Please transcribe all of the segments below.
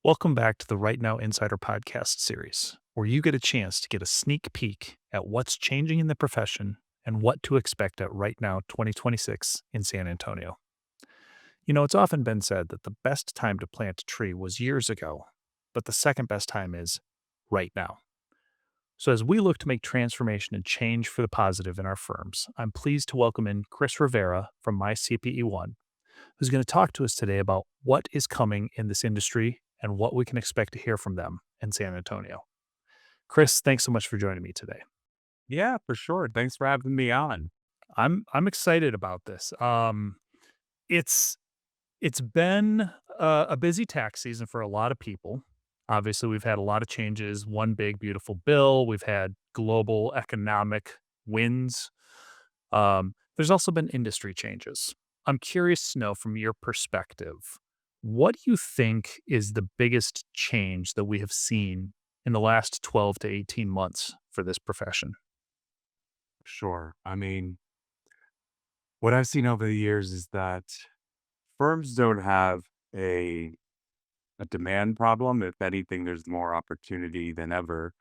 Welcome back to the Right Now Insider podcast series, where you get a chance to get a sneak peek at what's changing in the profession and what to expect at Right Now 2026 in San Antonio. It's often been said that the best time to plant a tree was years ago, but the second best time is right now. So, as we look to make transformation and change for the positive in our firms, I'm pleased to welcome in Chris Rivera from MyCPE One, who's going to talk to us today about what is coming in this industry and what we can expect to hear from them in San Antonio. Chris, thanks so much for joining me today. Yeah, for sure. Thanks for having me on. I'm excited about this. It's it's been a busy tax season for a lot of people. Obviously, we've had a lot of changes. One big beautiful bill. We've had global economic wins. There's also been industry changes. I'm curious to know from your perspective, what do you think is the biggest change that we have seen in the last 12 to 18 months for this profession? Sure. What I've seen over the years is that firms don't have a a demand problem. If anything, there's more opportunity than ever.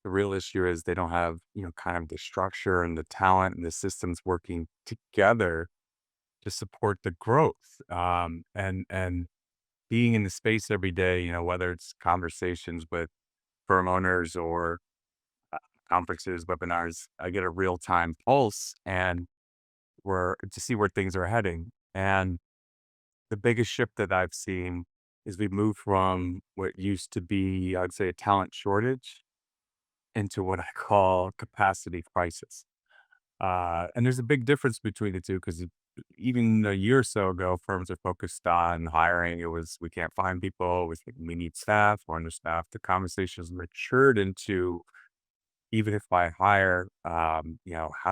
The real issue is they don't have, kind of the structure and the talent and the systems working together to support the growth. And being in the space every day, whether it's conversations with firm owners or conferences, webinars, I get a real time pulse and where to see where things are heading. And the biggest shift that I've seen is we've moved from what used to be, I'd say, a talent shortage into what I call capacity crisis. And there's a big difference between the two because even a year or so ago, firms are focused on hiring. It was, we can't find people. It was like, we need staff, we're understaffed. The conversations matured into, even if I hire, how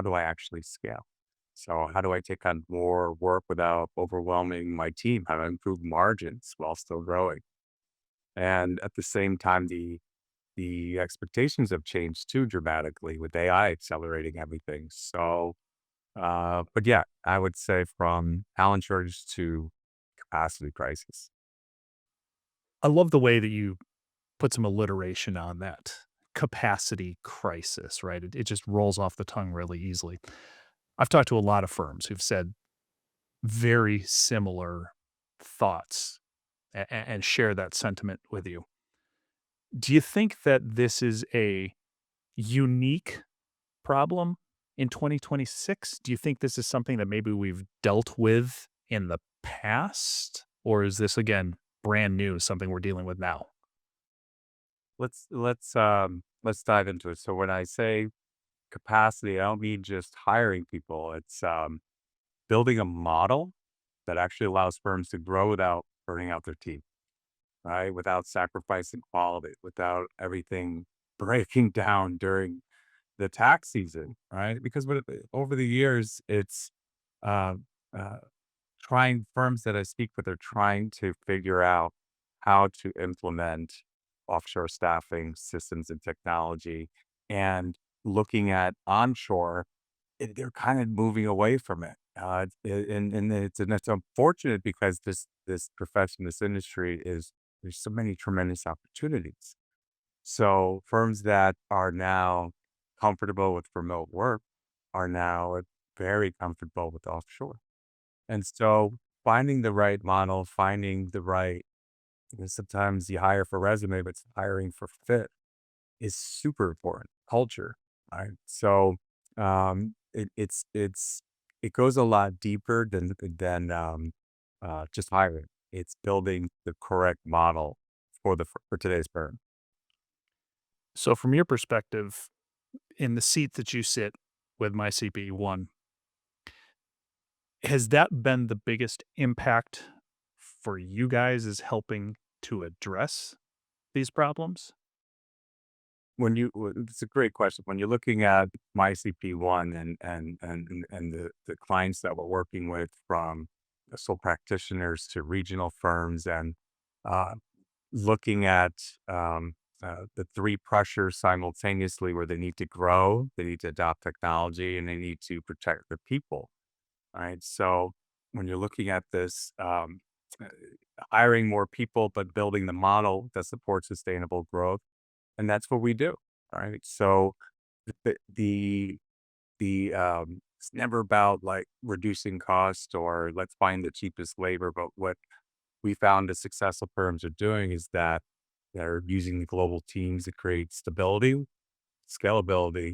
do I actually scale? So how do I take on more work without overwhelming my team? How do I improve margins while still growing? And at the same time, the expectations have changed too dramatically with AI accelerating everything. So, but yeah, I would say from talent shortage to capacity crisis. I love the way that you put some alliteration on that capacity crisis, right? It just rolls off the tongue really easily. I've talked to a lot of firms who've said very similar thoughts and share that sentiment with you. Do you think that this is a unique problem in 2026? Do you think this is something that maybe we've dealt with in the past? Or is this, again, brand new, something we're dealing with now? Let's dive into it. So when I say capacity, I don't mean just hiring people. It's building a model that actually allows firms to grow without burning out their team, right? Without sacrificing quality, without everything breaking down during the tax season, right? Because over the years, it's uh, uh, trying firms that I speak with are trying to figure out how to implement offshore staffing systems and technology and looking at onshore, they're kind of moving away from it. And it's unfortunate because this profession, this industry is there's so many tremendous opportunities. So firms that are now comfortable with remote work are now very comfortable with offshore. And so finding the right model, finding the right, sometimes you hire for resume, but it's hiring for fit is super important. Culture, right? So it goes a lot deeper than just hiring. It's building the correct model for today's firm. So, from your perspective, in the seat that you sit with my CPE one, has that been the biggest impact for you guys is helping to address these problems? It's a great question. When you're looking at MyCP1 and the clients that we're working with from sole practitioners to regional firms and uh, looking at the three pressures simultaneously where they need to grow, they need to adopt technology, and they need to protect their people. Right. So when you're looking at this, uh, hiring more people, but building the model that supports sustainable growth. And that's what we do. All right. So the, the, it's never about like reducing cost or let's find the cheapest labor. But what we found the successful firms are doing is that they're using the global teams to create stability, scalability,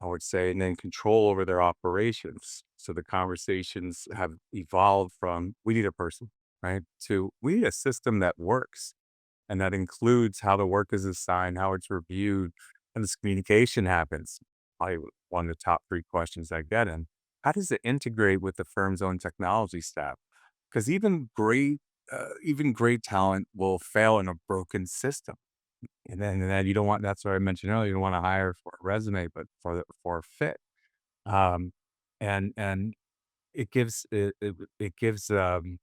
I would say, and then control over their operations. So the conversations have evolved from we need a person, right? To we need a system that works. And that includes how the work is assigned, how it's reviewed, and this communication happens. Probably one of the top three questions I get in. How does it integrate with the firm's own technology staff? Because even great talent will fail in a broken system. And then you don't want that's what I mentioned earlier, you don't wanna hire for a resume, but for a fit. Um, and it gives, um,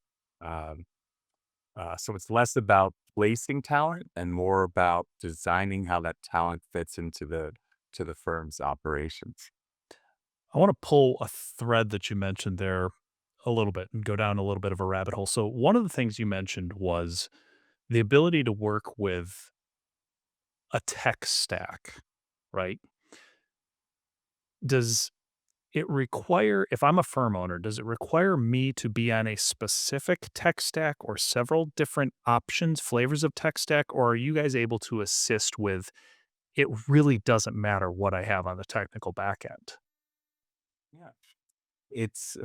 so it's less about placing talent and more about designing how that talent fits into the firm's operations. I want to pull a thread that you mentioned there a little bit and go down a little bit of a rabbit hole. So, one of the things you mentioned was the ability to work with a tech stack, right? Does it require, if I'm a firm owner, does it require me to be on a specific tech stack or several different options, flavors of tech stack, or are you guys able to assist with it really doesn't matter what I have on the technical back end? Yeah. It's,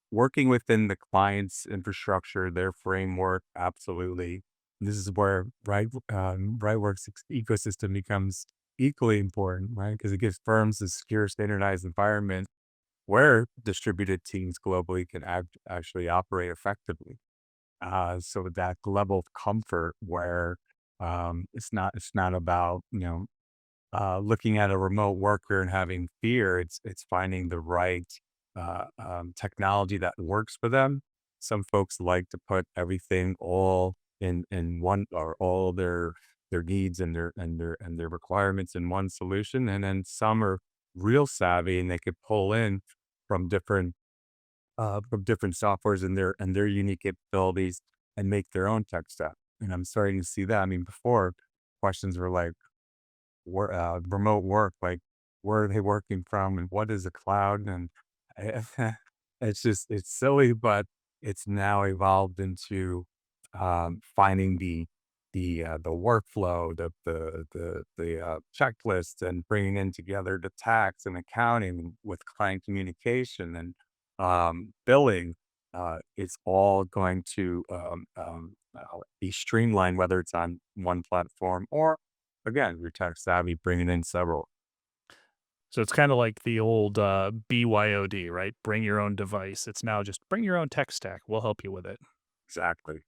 working within the client's infrastructure, their framework, absolutely. This is where Rightworks ecosystem becomes equally important, right? Because it gives firms a secure, standardized environment where distributed teams globally can actually operate effectively. So that level of comfort where it's not about looking at a remote worker and having fear. It's finding the right technology that works for them. Some folks like to put everything all in one or all their needs and their requirements in one solution, and then some are real savvy and they could pull in from different softwares and their unique capabilities and make their own tech stack. And I'm starting to see that. I mean, before questions were like, remote work, like where are they working from and what is a cloud? And it's silly, but it's now evolved into finding the workflow, the checklists, and bringing in together the tax and accounting with client communication and billing. It's all going to be streamlined, whether it's on one platform or again, you're tech savvy, bringing in several. So it's kind of like the old BYOD, right? Bring your own device. It's now just bring your own tech stack. We'll help you with it. Exactly.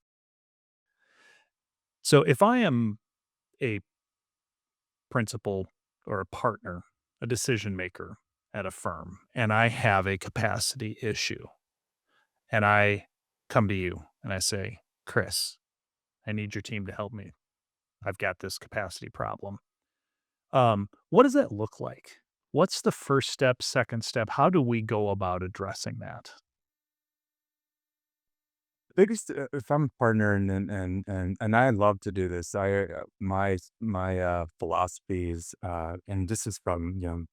So if I am a principal or a partner, a decision maker at a firm, and I have a capacity issue, and I come to you and I say, Chris, I need your team to help me. I've got this capacity problem. What does that look like? What's the first step, second step? How do we go about addressing that? Biggest if I'm a partner and I love to do this. My philosophy is and this is from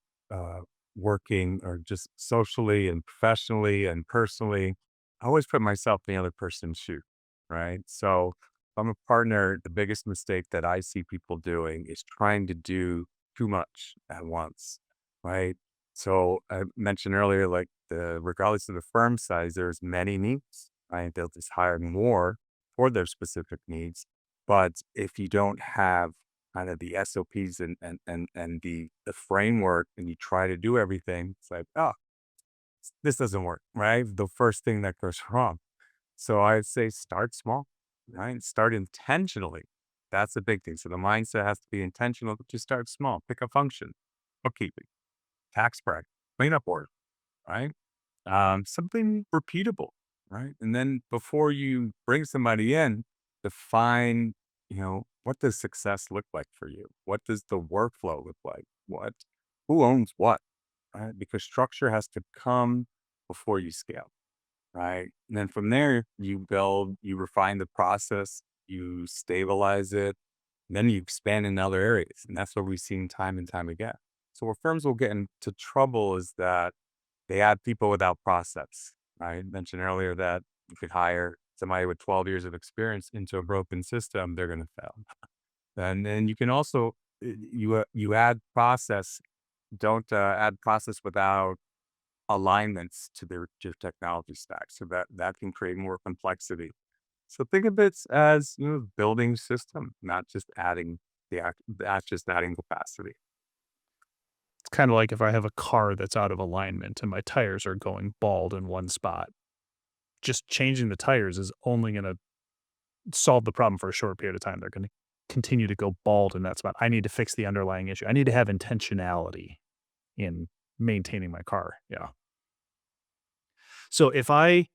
working or just socially and professionally and personally. I always put myself in the other person's shoe, right? So if I'm a partner, the biggest mistake that I see people doing is trying to do too much at once, right? So I mentioned earlier, like regardless of the firm size, there's many needs, right? They'll just hire more for their specific needs. But if you don't have kind of the SOPs and the framework and you try to do everything, it's like, oh, this doesn't work, right? The first thing that goes wrong. So I'd say start small, right? Start intentionally. That's the big thing. So the mindset has to be intentional, but just start small. Pick a function, bookkeeping, tax prep, cleanup order, right? Something repeatable, right? And then before you bring somebody in, define, what does success look like for you? What does the workflow look like? Who owns what, right? Because structure has to come before you scale. right? And then from there, you build, you refine the process, you stabilize it, and then you expand in other areas. And that's what we've seen time and time again. So where firms will get into trouble is that they add people without process. I mentioned earlier that you could hire somebody with 12 years of experience into a broken system, they're going to fail. And then you can also you add process. Don't add process without alignments to their to technology stack, so that can create more complexity. So think of it as, building system, not just adding that's just adding capacity. It's kind of like if I have a car that's out of alignment and my tires are going bald in one spot. Just changing the tires is only going to solve the problem for a short period of time. They're going to continue to go bald in that spot. I need to fix the underlying issue. I need to have intentionality in maintaining my car. Yeah. So if I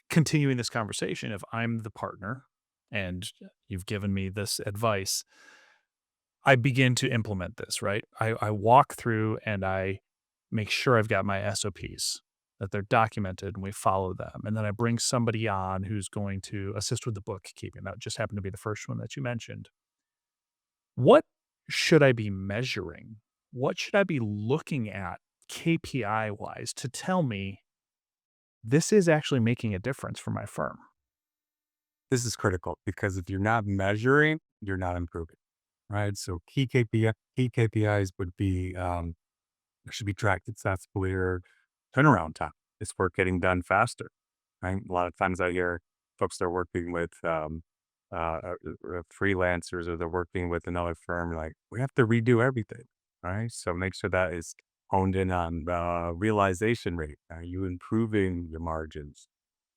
continuing this conversation, if I'm the partner and you've given me this advice, I begin to implement this, right? I walk through and I make sure I've got my SOPs, that they're documented and we follow them. And then I bring somebody on who's going to assist with the bookkeeping. That just happened to be the first one that you mentioned. What should I be measuring? What should I be looking at KPI wise to tell me this is actually making a difference for my firm? This is critical because if you're not measuring, you're not improving, right? So key KPIs would be there should be tracked successfully or turnaround time. Is work getting done faster? Right. A lot of times I hear folks that are working with freelancers or they're working with another firm, like, we have to redo everything. All right. So make sure that is honed in on realization rate. Are you improving your margins?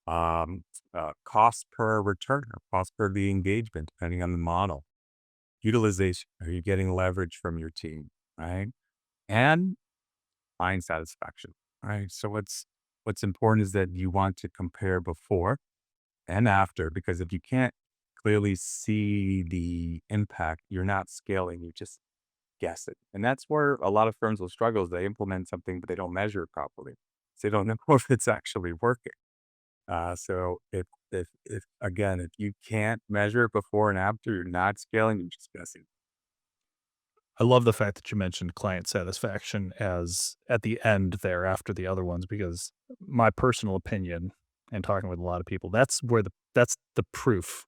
Cost per return or cost per the engagement, depending on the model. Utilization. Are you getting leverage from your team? Right. And client satisfaction. Right. So what's important is that you want to compare before and after, because if you can't clearly see the impact, you're not scaling, you just guess it. And that's where a lot of firms will struggle is they implement something, but they don't measure it properly. So they don't know if it's actually working. So if again, if you can't measure it before and after, you're not scaling, you're just guessing. I love the fact that you mentioned client satisfaction as at the end there after the other ones, because my personal opinion and talking with a lot of people, that's the proof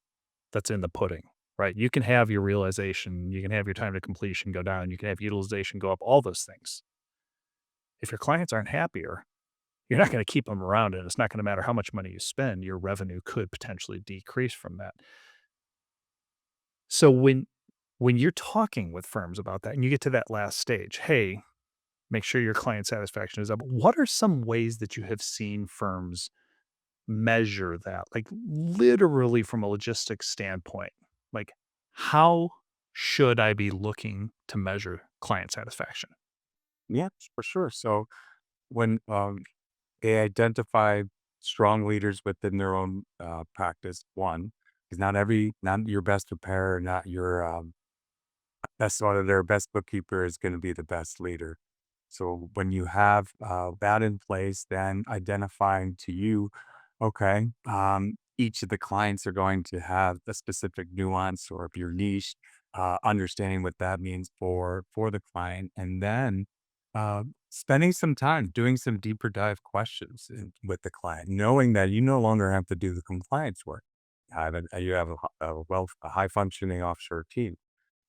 that's in the pudding, right? You can have your realization, you can have your time to completion go down, you can have utilization go up, all those things. If your clients aren't happier, you're not going to keep them around and it's not going to matter how much money you spend, your revenue could potentially decrease from that. So when you're talking with firms about that and you get to that last stage, hey, make sure your client satisfaction is up. What are some ways that you have seen firms measure that? Like literally from a logistics standpoint, like how should I be looking to measure client satisfaction? Yeah, for sure. So when they identify strong leaders within their own practice, one, is not your best preparer, not your best auditor, best bookkeeper is going to be the best leader. So when you have that in place, then identifying to you, okay, each of the clients are going to have a specific nuance or if your niche, understanding what that means for the client, and then spending some time doing some deeper dive questions with the client, knowing that you no longer have to do the compliance work. You have a high functioning offshore team.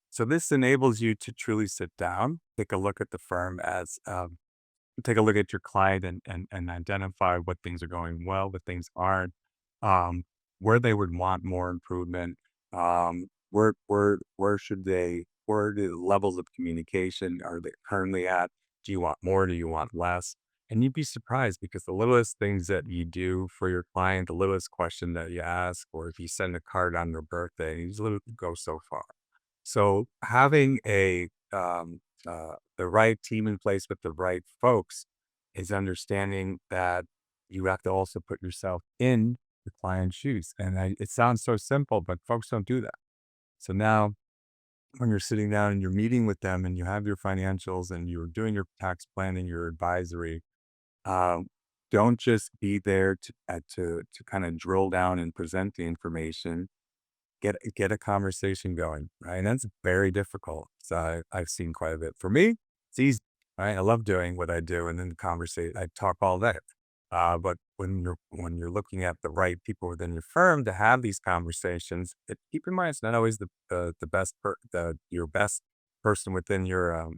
So this enables you to truly sit down, take a look at the firm as take a look at your client and identify what things are going well, what things aren't, um, where they would want more improvement, where should they where are the levels of communication are they currently at? Do you want more? Do you want less? And you'd be surprised because the littlest things that you do for your client, the littlest question that you ask, or if you send a card on their birthday, these little go so far. So having the right team in place with the right folks is understanding that you have to also put yourself in the client's shoes. And it sounds so simple, but folks don't do that. So now when you're sitting down and you're meeting with them and you have your financials and you're doing your tax planning, your advisory, um, don't just be there to kind of drill down and present the information. Get a conversation going, right? And that's very difficult. So I've seen quite a bit. For me, it's easy, right? I love doing what I do, and then the conversation. I talk all day. But when you're looking at the right people within your firm to have these conversations, keep in mind it's not always the best your best person within your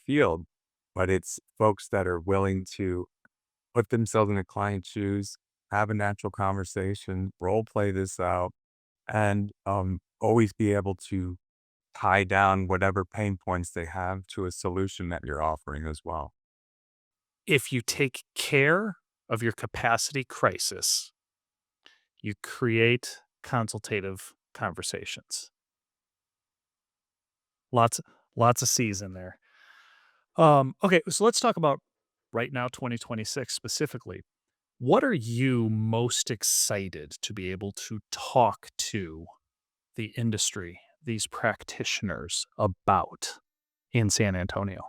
field, but it's folks that are willing to put themselves in the client's shoes, have a natural conversation, role play this out, and always be able to tie down whatever pain points they have to a solution that you're offering as well. If you take care of your capacity crisis, you create consultative conversations. Lots lots of C's in there. Okay, so let's talk about right now 2026 specifically. What are you most excited to be able to talk to the industry, these practitioners about in San Antonio?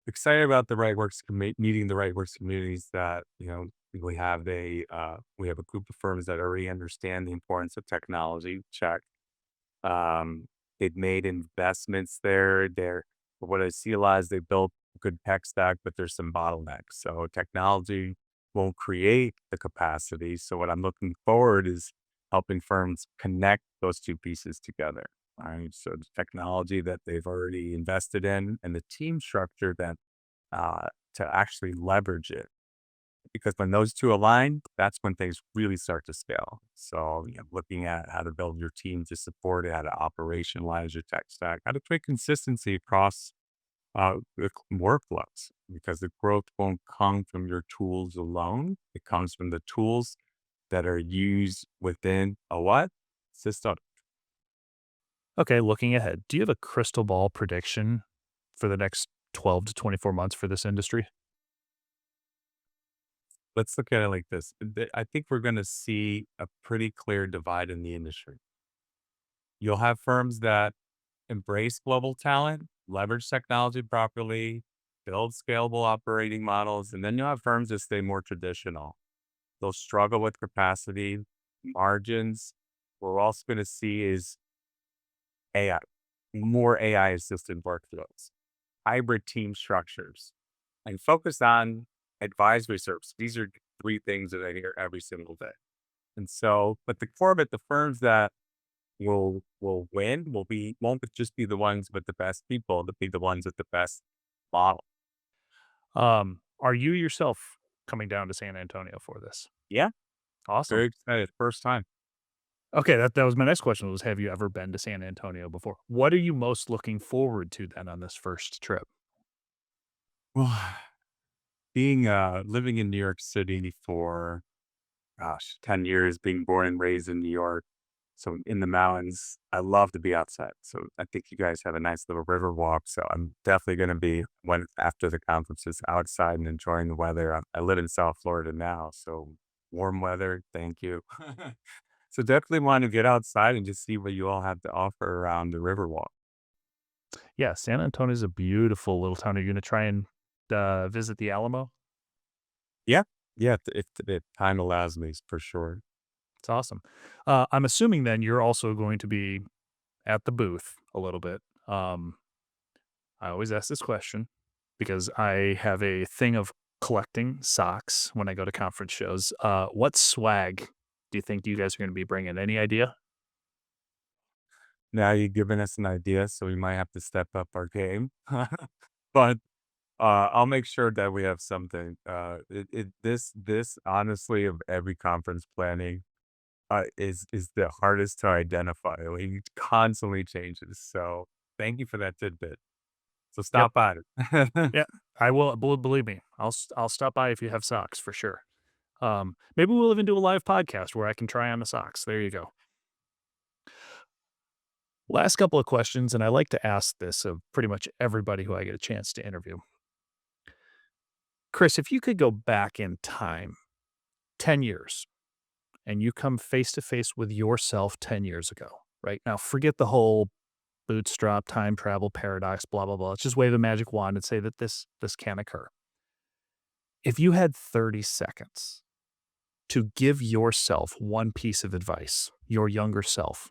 Excited about the RightWorks meeting the RightWorks communities that we have a group of firms that already understand the importance of technology. Check. Um, they've made investments there. But what I see a lot is they built a good tech stack, but there's some bottlenecks. So technology won't create the capacity. So what I'm looking forward is helping firms connect those two pieces together. Right. So the technology that they've already invested in and the team structure that to actually leverage it. Because when those two align, that's when things really start to scale. So, looking at how to build your team to support it, how to operationalize your tech stack, how to create consistency across the workflows, because the growth won't come from your tools alone. It comes from the tools that are used within a what? System. Okay, looking ahead, do you have a crystal ball prediction for the next 12 to 24 months for this industry? Let's look at it like this. I think we're going to see a pretty clear divide in the industry. You'll have firms that embrace global talent, leverage technology properly, build scalable operating models, and then you'll have firms that stay more traditional. They'll struggle with capacity, margins. What we're also going to see is AI, more AI assisted workflows, hybrid team structures, and focus on advisory service. These are three things that I hear every single day. And so, but the core of it, the firms that will win won't just be the ones with the best people, they'll be the ones with the best model. Are you yourself coming down to San Antonio for this? Yeah, Awesome. very excited. First time. Okay, that was my next question was, have you ever been to San Antonio before? What are you most looking forward to then on this first trip? Well, being living in New York City for gosh, 10 years, being born and raised in New York. So in the mountains, I love to be outside. So I think you guys have a nice little river walk. So I'm definitely going to be when after the conferences outside and enjoying the weather. I live in South Florida now, so warm weather. Thank you. So definitely want to get outside and just see what you all have to offer around the river walk. Yeah, San Antonio is a beautiful little town. Are you gonna try and, visit the Alamo? Yeah, yeah. If time allows me, for sure. It's awesome. I'm assuming then you're also going to be at the booth a little bit. I always ask this question because I have a thing of collecting socks when I go to conference shows. What swag do you think you guys are gonna be bringing? Any idea? Now you've given us an idea, so we might have to step up our game. But I'll make sure that we have something. This honestly of every conference planning is the hardest to identify. Like, it constantly changes. So thank you for that tidbit. So Yep. stop by it. Yeah, I will. Believe me, I'll stop by if you have socks for sure. Maybe we'll even do a live podcast where I can try on the socks. There you go. Last couple of questions, and I like to ask this of pretty much everybody who I get a chance to interview. Chris, if you could go back in time 10 years and you come face to face with yourself 10 years ago, right? Now, forget the whole bootstrap time travel paradox, blah, blah, blah. Let's just wave a magic wand and say that this can occur. If you had 30 seconds to give yourself one piece of advice, your younger self,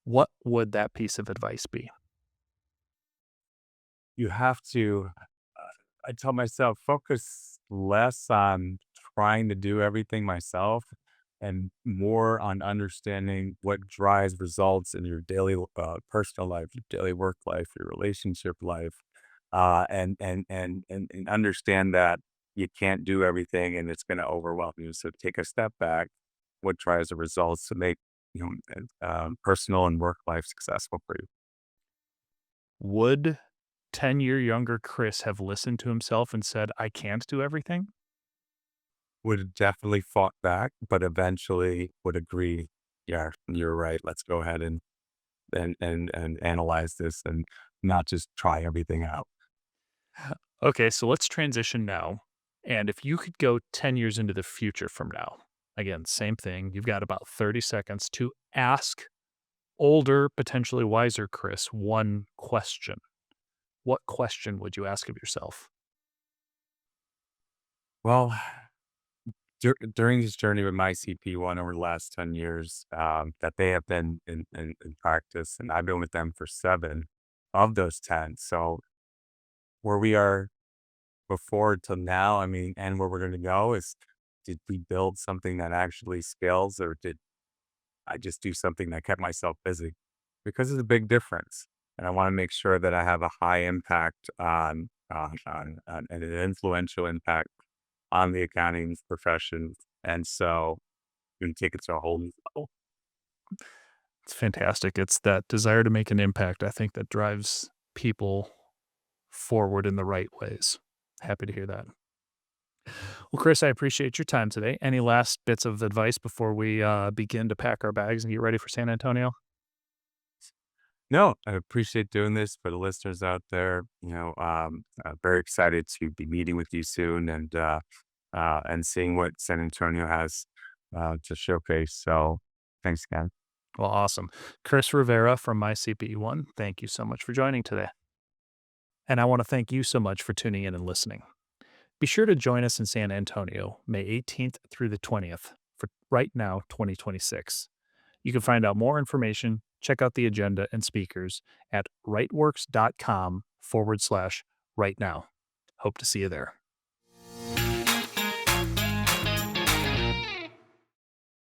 what would that piece of advice be? You have to, I tell myself, focus less on trying to do everything myself and more on understanding what drives results in your daily personal life, your daily work life, your relationship life, and understand that you can't do everything and it's going to overwhelm you. So take a step back. What drives the results to make personal and work life successful for you? Would 10-year younger Chris have listened to himself and said, I can't do everything? Would have definitely fought back, but eventually would agree, "Yeah, you're right. Let's go ahead and analyze this and not just try everything out." Okay, so let's transition now. And if you could go 10 years into the future from now, again, same thing. You've got about 30 seconds to ask older, potentially wiser Chris one question. What question would you ask of yourself? Well, during this journey with MyCPE One over the last 10 years, that they have been in practice, and I've been with them for 7 of those 10. So where we are before to now, I mean, and where we're gonna go is, did we build something that actually scales, or did I just do something that kept myself busy? Because it's a big difference, and I wanna make sure that I have a high impact on and an influential impact on the accounting profession, and so you can take it to a whole new level. It's fantastic. It's that desire to make an impact, I think, that drives people forward in the right ways. Happy to hear that. Well, Chris, I appreciate your time today. Any last bits of advice before we begin to pack our bags and get ready for San Antonio? No, I appreciate doing this for the listeners out there. Very excited to be meeting with you soon and seeing what San Antonio has to showcase. So thanks again. Well, awesome. Chris Rivera from MyCPE One, thank you so much for joining today. And I want to thank you so much for tuning in and listening. Be sure to join us in San Antonio, May 18th through the 20th for Right Now 2026. You can find out more information, check out the agenda and speakers at rightworks.com/right now. Hope to see you there.